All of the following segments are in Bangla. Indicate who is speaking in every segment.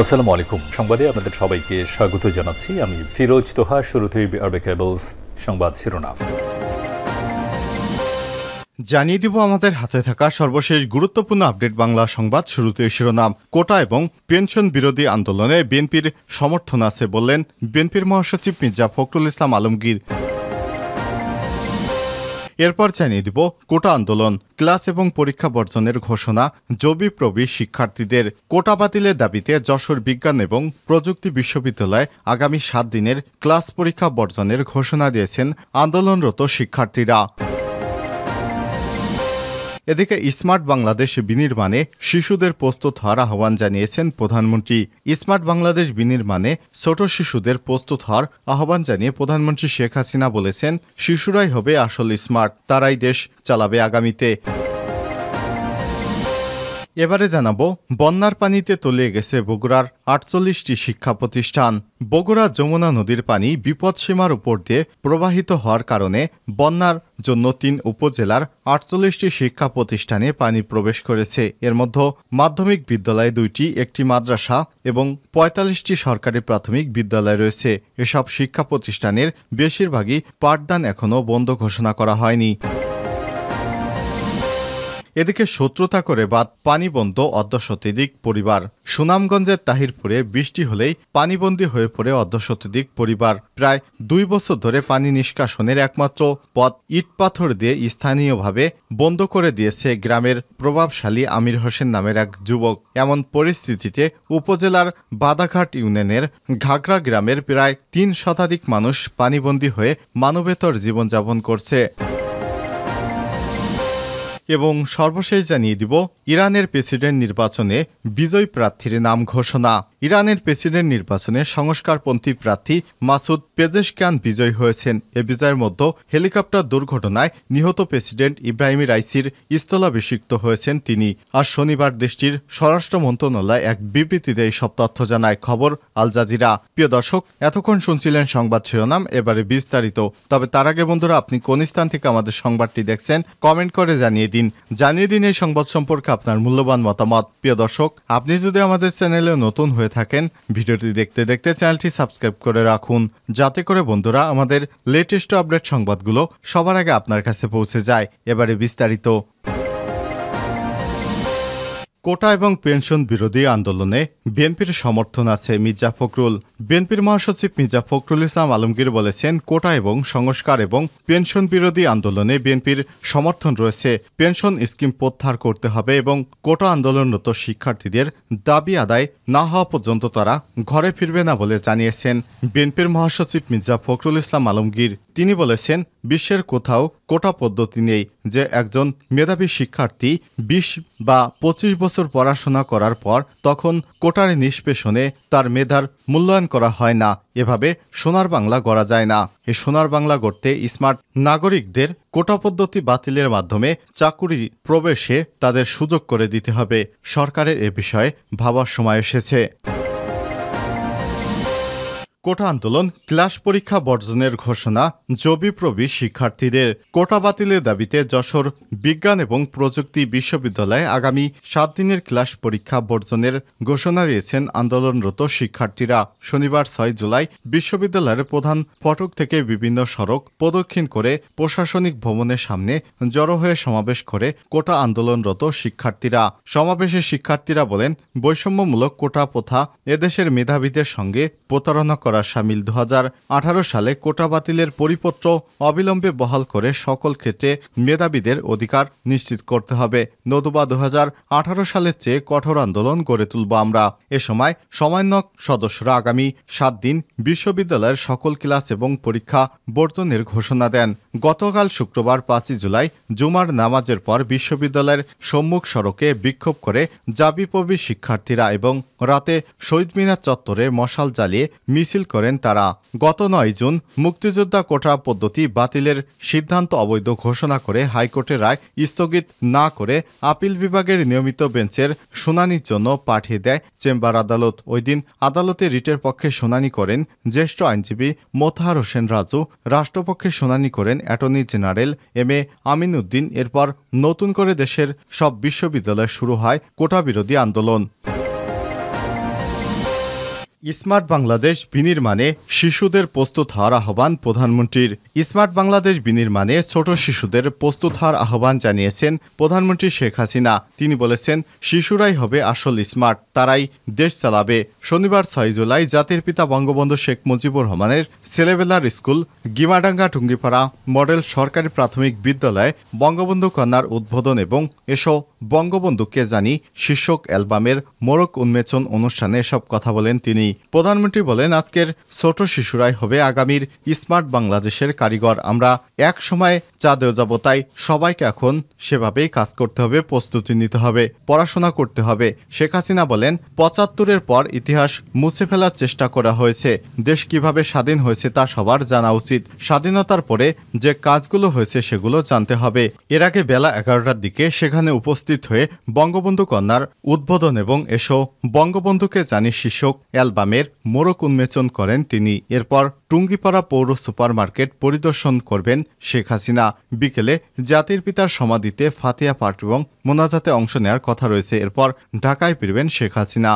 Speaker 1: আসসালামু আলাইকুম। সংবাদে আপনাদের সবাইকে স্বাগত জানাচ্ছি। আমি ফিরোজ তোহা। শুরুতেই আরবে কেবলস সংবাদ শিরোনাম
Speaker 2: জানিয়ে দিব আমাদের হাতে থাকা সর্বশেষ গুরুত্বপূর্ণ আপডেট বাংলা সংবাদ। শুরুতে শিরোনাম। কোটা এবং পেনশন বিরোধী আন্দোলনে বিএনপির সমর্থন আছে বললেন বিএনপির মহাসচিব মির্জা ফখরুল ইসলাম আলমগীর। এরপর জানিয়ে দিব কোটা আন্দোলন, ক্লাস এবং পরীক্ষা বর্জনের ঘোষণা জবিপ্রবি শিক্ষার্থীদের। কোটা বাতিলের দাবিতে যশোর বিজ্ঞান এবং প্রযুক্তি বিশ্ববিদ্যালয়ে আগামী 7 দিনের ক্লাস পরীক্ষা বর্জনের ঘোষণা দিয়েছেন আন্দোলনরত শিক্ষার্থীরা। এদিকে স্মার্ট বাংলাদেশ বিনির্মাণে শিশুদের প্রস্তুত হওয়ার আহ্বান জানিয়েছেন প্রধানমন্ত্রী। স্মার্ট বাংলাদেশ বিনির্মাণে ছোট শিশুদের প্রস্তুত হওয়ার আহ্বান জানিয়ে প্রধানমন্ত্রী শেখ হাসিনা বলেছেন, শিশুরাই হবে আসল স্মার্ট, তারাই দেশ চালাবে আগামীতে। এবারে জানাবো, বন্যার পানিতে তলিয়ে গেছে বগুড়ার 48টি শিক্ষা প্রতিষ্ঠান। বগুড়া যমুনা নদীর পানি বিপদসীমার উপর দিয়ে প্রবাহিত হওয়ার কারণে বন্যার জন্য 3 উপজেলার 48টি শিক্ষা প্রতিষ্ঠানে পানি প্রবেশ করেছে। এর মধ্যে মাধ্যমিক বিদ্যালয় 2টি, একটি মাদ্রাসা এবং 45টি সরকারি প্রাথমিক বিদ্যালয় রয়েছে। এসব শিক্ষা প্রতিষ্ঠানের বেশিরভাগই পাঠদান এখনও বন্ধ ঘোষণা করা হয়নি। এদিকে শত্রুতা করে বাদ পানিবন্ধ অর্ধশতাধিক পরিবার। সুনামগঞ্জের তাহিরপুরে বৃষ্টি হলেই পানিবন্দী হয়ে পড়ে অর্ধশতাধিক পরিবার। প্রায় 2 বছর ধরে পানি নিষ্কাশনের একমাত্র পথ ইটপাথর দিয়ে স্থানীয়ভাবে বন্ধ করে দিয়েছে গ্রামের প্রভাবশালী আমির হোসেন নামের এক যুবক। এমন পরিস্থিতিতে উপজেলার বাদাঘাট ইউনিয়নের ঘাগড়া গ্রামের প্রায় 3 শতাধিক মানুষ পানিবন্দী হয়ে মানবেতর জীবনযাপন করছে। এবং সর্বশেষ জানিয়ে দিব, ইরানের প্রেসিডেন্ট নির্বাচনে বিজয়ী প্রার্থীর নাম ঘোষণা। ইরানের প্রেসিডেন্ট নির্বাচনে সংস্কারপন্থী প্রার্থী মাসুদ পেজেশকিয়ান বিজয়ী হয়েছেন। এ বিজয়ের মধ্যে হেলিকপ্টার দুর্ঘটনায় নিহত প্রেসিডেন্ট ইব্রাহিম রাইসির স্থলাভিষিক্ত হয়েছেন তিনি। আজ শনিবার দেশটির স্বরাষ্ট্র মন্ত্রণালয় এক বিবৃতিতে এই সব তথ্য জানায়। খবর আল জাজিরা। প্রিয় দর্শক, এতক্ষণ শুনছিলেন সংবাদ শিরোনাম, এবারে বিস্তারিত। তবে তার আগে বন্ধুরা, আপনি কোন স্থান থেকে আমাদের সংবাদটি দেখছেন কমেন্ট করে জানিয়ে দিন এই সংবাদ সম্পর্কে আপনার মূল্যবান মতামত। প্রিয় দর্শক, আপনি যদি আমাদের চ্যানেলে নতুন হয়ে থাকেন, ভিডিওটি দেখতে দেখতে চ্যানেলটি সাবস্ক্রাইব করে রাখুন, যাতে করে বন্ধুরা আমাদের লেটেস্ট আপডেট সংবাদগুলো সবার আগে আপনার কাছে পৌঁছে যায়। এবারে বিস্তারিত। কোটা এবং পেনশন বিরোধী আন্দোলনে বিএনপির সমর্থন আছে মির্জা ফখরুল। বিএনপির মহাসচিব মির্জা ফখরুল ইসলাম আলমগীর বলেছেন, কোটা এবং সংস্কার এবং পেনশন বিরোধী আন্দোলনে বিএনপির সমর্থন রয়েছে। পেনশন স্কিম প্রত্যাহার করতে হবে এবং কোটা আন্দোলনরত শিক্ষার্থীদের দাবি আদায় না হওয়া পর্যন্ত তারা ঘরে ফিরবে না বলে জানিয়েছেন বিএনপির মহাসচিব মির্জা ফখরুল ইসলাম আলমগীর। তিনি বলেছেন, বিশ্বের কোথাও কোটা পদ্ধতি নেই যে একজন মেধাবী শিক্ষার্থী 20 বা 25 বছর পড়াশোনা করার পর তখন কোটার নিষ্পেষণে তার মেধার মূল্যায়ন করা হয় না। এভাবে সোনার বাংলা গড়া যায় না। এই সোনার বাংলা গড়তে স্মার্ট নাগরিকদের কোটা পদ্ধতি বাতিলের মাধ্যমে চাকুরি প্রবেশে তাদের সুযোগ করে দিতে হবে। সরকারের এ বিষয়ে ভাবার সময় এসেছে। কোটা আন্দোলন, ক্লাস পরীক্ষা বর্জনের ঘোষণা জবিপ্রবি শিক্ষার্থীদের। কোটা বাতিলের দাবিতে যশোর বিজ্ঞান এবং প্রযুক্তি বিশ্ববিদ্যালয়ে আগামী 7 দিনের ক্লাস পরীক্ষা বর্জনের ঘোষণা দিয়েছেন আন্দোলনরত শিক্ষার্থীরা। শনিবার 6 জুলাই বিশ্ববিদ্যালয়ের প্রধান ফটক থেকে বিভিন্ন সড়ক প্রদক্ষিণ করে প্রশাসনিক ভবনের সামনে জড়ো হয়ে সমাবেশ করে কোটা আন্দোলনরত শিক্ষার্থীরা। সমাবেশে শিক্ষার্থীরা বলেন, বৈষম্যমূলক কোটা প্রথা এদেশের মেধাবীদের সঙ্গে প্রতারণা করা শামিল। 2018 সালে কোটা বাতিলের পরিপত্র অবিলম্বে বহাল করে সকল ক্ষেত্রে মেধাবীদের অধিকার নিশ্চিত করতে হবে, নতুবা 2018 সালের চেয়ে কঠোর আন্দোলন গড়ে তুলব আমরা। এ সময় সমন্বয়ক সদস্যরা আগামী 7 দিন বিশ্ববিদ্যালয়ের সকল ক্লাস এবং পরীক্ষা বর্জনের ঘোষণা দেন। গতকাল শুক্রবার 5 জুলাই জুমার নামাজের পর বিশ্ববিদ্যালয়ের সম্মুখ সড়কে বিক্ষোভ করে জাবিপ্রবি শিক্ষার্থীরা এবং রাতে শহীদ মিনার চত্বরে মশাল জ্বালিয়ে মিছিল করেন তারা। গত 9 জুন মুক্তিযোদ্ধা কোটা পদ্ধতি বাতিলের সিদ্ধান্ত অবৈধ ঘোষণা করে হাইকোর্টের রায় স্থগিত না করে আপিল বিভাগের নিয়মিত বেঞ্চের শুনানির জন্য পাঠিয়ে দেয় চেম্বার আদালত। ওই দিন আদালতে রিটের পক্ষে শুনানি করেন জ্যেষ্ঠ আইনজীবী মোতাহার হোসেন রাজু, রাষ্ট্রপক্ষে শুনানি করেন attorney general M A. Amin Uddin. এরপর নতুন করে দেশের সব বিশ্ববিদ্যালয়ে শুরু হয় কোটা বিরোধী আন্দোলন। স্মার্ট বাংলাদেশ বিনির্মাণে শিশুদের প্রস্তুত হওয়ার আহ্বান প্রধানমন্ত্রীর। স্মার্ট বাংলাদেশ বিনির্মাণে ছোট শিশুদের প্রস্তুত হওয়ার আহ্বান জানিয়েছেন প্রধানমন্ত্রী শেখ হাসিনা। তিনি বলেছেন, শিশুরাই হবে আসল স্মার্ট, তারাই দেশ চালাবে। শনিবার 6 জুলাই জাতির পিতা বঙ্গবন্ধু শেখ মুজিবুর রহমানের ছেলেবেলার স্কুল গিমাডাঙ্গা টুঙ্গিপাড়া মডেল সরকারি প্রাথমিক বিদ্যালয়ে বঙ্গবন্ধু কন্যার উদ্বোধন এবং এসো বঙ্গবন্ধুকে জানি শীর্ষক অ্যালবামের মোড়ক উন্মোচন অনুষ্ঠানে এসব কথা বলেন তিনি। প্রধানমন্ত্রী বলেন, আজকের ছোট শিশুরাই হবে আগামীর স্মার্ট বাংলাদেশের কারিগর। আমরা এক সময় চাঁদেও যাব, তাই সবাইকে এখন সেভাবেই কাজ করতে হবে, প্রস্তুতি নিতে হবে, পড়াশোনা করতে হবে। শেখ হাসিনা বলেন, ৭৫-এর পর ইতিহাস মুছে ফেলার চেষ্টা করা হয়েছে। দেশ কিভাবে স্বাধীন হয়েছে তা সবার জানা উচিত। স্বাধীনতার পরে যে কাজগুলো হয়েছে সেগুলো জানতে হবে। এর আগে বেলা 11টার দিকে সেখানে উপস্থিত হয়ে বঙ্গবন্ধু কন্যার উদ্বোধন এবং এসো বঙ্গবন্ধুকে জানি শীর্ষক অ্যালবামের মোড়ক উন্মোচন করেন তিনি। এরপর টুঙ্গিপাড়া পৌর সুপার মার্কেট পরিদর্শন করবেন শেখ হাসিনা। বিকেলে জাতির পিতার সমাধিতে ফাতিহা পাঠ এবং মোনাজাতে অংশ নেওয়ার কথা রয়েছে। এরপর ঢাকায় ফিরবেন শেখ হাসিনা।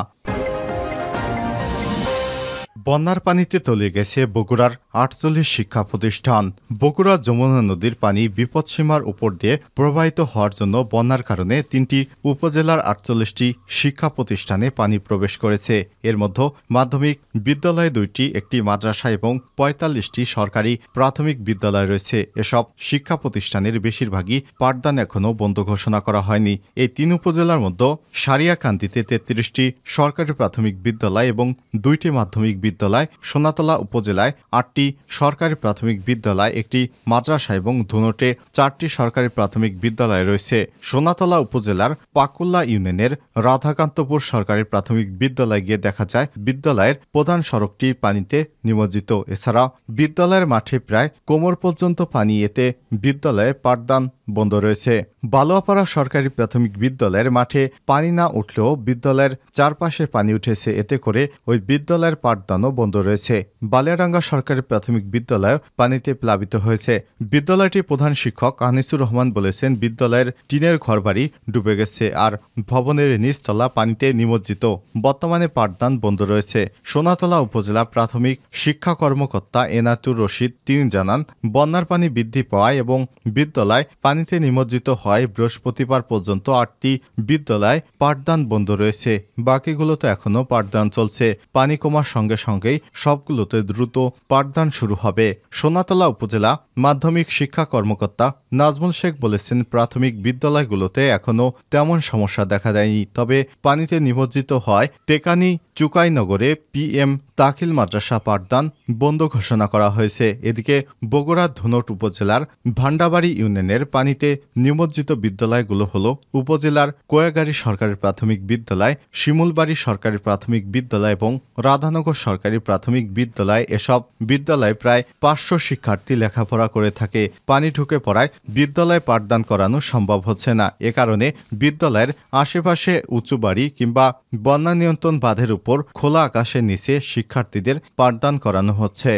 Speaker 2: বন্যার পানিতে তলিয়ে গেছে বগুড়ার ৪৮ শিক্ষা প্রতিষ্ঠান। বগুড়া যমুনা নদীর পানি বিপদসীমার উপর দিয়ে প্রবাহিত হওয়ার জন্য বন্যার কারণে ৩টি উপজেলার ৪৮টি শিক্ষা প্রতিষ্ঠানে পানি প্রবেশ করেছে। এর মধ্যে মাধ্যমিক বিদ্যালয় ২টি, একটি মাদ্রাসা এবং ৪৫টি সরকারি প্রাথমিক বিদ্যালয় রয়েছে। এসব শিক্ষা প্রতিষ্ঠানের বেশিরভাগই পাঠদান এখনও বন্ধ ঘোষণা করা হয়নি। এই ৩ উপজেলার মধ্যে সারিয়াকান্দিতে ৩৩টি সরকারি প্রাথমিক বিদ্যালয় এবং ২টি মাধ্যমিক বিদ্যালয়, সোনাতলা উপজেলায় ৮টি সরকারি প্রাথমিক বিদ্যালয়, একটি মাদ্রাসা এবং ধুনটে 4টি সরকারি প্রাথমিক বিদ্যালয় রয়েছে। সোনাতলা উপজেলার পাকুল্লা ইউনিয়নের রাধাকান্তপুর সরকারি প্রাথমিক বিদ্যালয়ে গিয়ে দেখা যায় বিদ্যালয়ের প্রধান সড়কটি পানিতে নিমজ্জিত। এছাড়া বিদ্যালয়ের মাঠে প্রায় কোমর পর্যন্ত পানি, এতে বিদ্যালয়ে পাঠদান বন্ধ রয়েছে। বালুয়াপাড়া সরকারি প্রাথমিক বিদ্যালয়ের মাঠে পানি না উঠলেও বিদ্যালয়ের চারপাশে পানি উঠেছে, এতে করে ওই বিদ্যালয়ের পাঠদানও বন্ধ রয়েছে। বালিয়াডাঙ্গা সরকারি প্রাথমিক বিদ্যালয় পানিতে প্লাবিত হয়েছে। বিদ্যালয়টির প্রধান শিক্ষক আনিসুর রহমান বলেছেন, বিদ্যালয়ের টিনের ঘরবাড়ি ডুবে গেছে আর ভবনের নিচতলা পানিতে নিমজ্জিত। বর্তমানে পাঠদান বন্ধ রয়েছে। সোনাতলা উপজেলা প্রাথমিক শিক্ষা কর্মকর্তা এনাতুর রশিদ তিনি জানান, বন্যার পানি বৃদ্ধি পাওয়ায় এবং বিদ্যালয় পানিতে নিমজ্জিত হয় বৃহস্পতিবার পর্যন্ত ৮টি বিদ্যালয় পাঠদান বন্ধ রয়েছে। বাকিগুলোতে এখনও পাঠদান চলছে। পানি কমার সঙ্গে সঙ্গেই সবগুলোতে দ্রুত পাঠদান শুরু হবে। সোনাতলা উপজেলা মাধ্যমিক শিক্ষা কর্মকর্তা নাজমুল শেখ বলেছেন, প্রাথমিক বিদ্যালয়গুলোতে এখনও তেমন সমস্যা দেখা দেয়নি, তবে পানিতে নিমজ্জিত হয় তেকানি চুকাইনগরে PM দাখিল মাদ্রাসা পাঠদান বন্ধ ঘোষণা করা হয়েছে। এদিকে বগুড়ার ধুনট উপজেলার ভান্ডাবাড়ি ইউনিয়নের পানিতে নিমজ্জিত বিদ্যালয়গুলো হল উপজেলার কোয়াগাড়ি সরকারি প্রাথমিক বিদ্যালয়, শিমুলবাড়ি সরকারি প্রাথমিক বিদ্যালয় এবং রাধানগর সরকারি প্রাথমিক বিদ্যালয়। এসব বিদ্যালয়ে প্রায় 500 শিক্ষার্থী লেখাপড়া করে থাকে। পানি ঢুকে পড়ায় বিদ্যালয়ে পাঠদান করানো সম্ভব হচ্ছে না। এ কারণে বিদ্যালয়ের আশেপাশে উঁচু বাড়ি কিংবা বন্যা নিয়ন্ত্রণ বাঁধের উপর খোলা আকাশের নিচে শিক্ষার্থীদের পাঠদান করানো হচ্ছে।